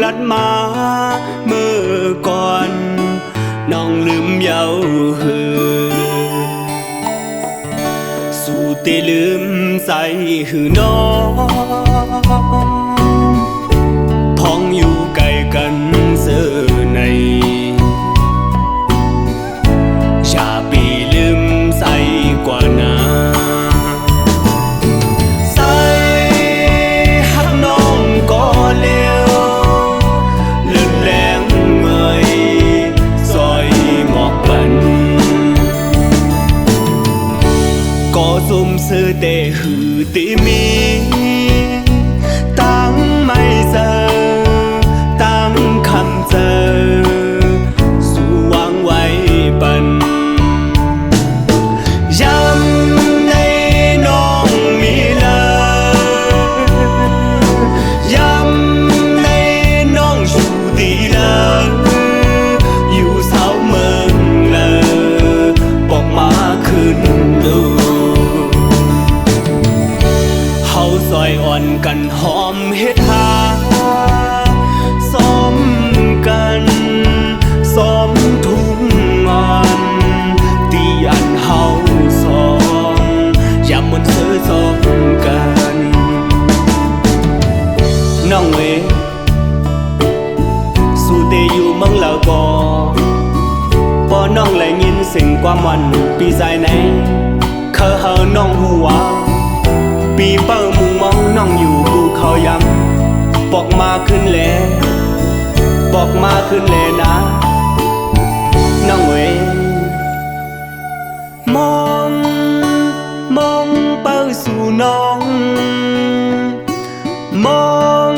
ลัดมาเมื่อก่อนน้องลืมเยาหือสู่เตลืมใส่หือน้องพ้องอยู่ไกลกันเสื้อในชาปีลืมใส่กว่านาใส่หักน้องก็เลี้ยวเลือดแรงเอ่ยซอยหมอกปันก็ซุ่มซื้อแต่หือติมีตั้งไม่เจอตั้งคำเจอสู่วางไว้ปันย้ำในน้องมีเลยย้ำในน้องชูดีเลยอยู่เสาเมืองเลยบอกมาขึ้นดูเฮาซอยอ่อนกันหอมเฮ็ดหาสมกันสมทุ่งงอนที่อันเฮาสองอย่ามันเสือสมกันน้องเอ๋สู่เตอยู่เมืองลาวบ่บ่น้องแลยินเสียงความมันปีใจไหนเคยเฮาน้องหัวปีเปิ้ลมุงมองน้องอยู่กูเขาย้ำบอกมาขึ้นแลบอกมาขึ้นแลนะน้องเอ๋มองมองเปิ้ลสู่น้องมอง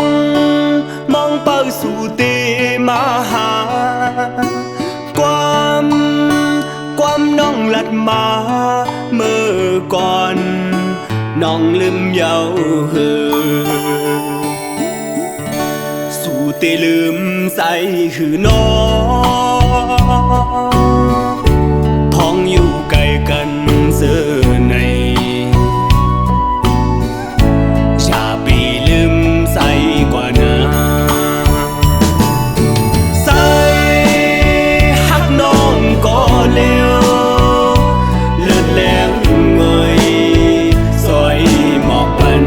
มองเปิ้ลสู่ตีมาหาความน้องลัดมาเมื่อก่อนน้องลืมเยาหือสู่เตลืมใส่หือน้องพ้องอยู่ไกลกันเสื้อในชาปีลืมใส่กว่านาใส่หักน้องก็เลี้ยวเลือดแรงเอ่ยซอยหมอกปัน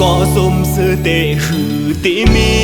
ก็สมซื้อเตหือติมี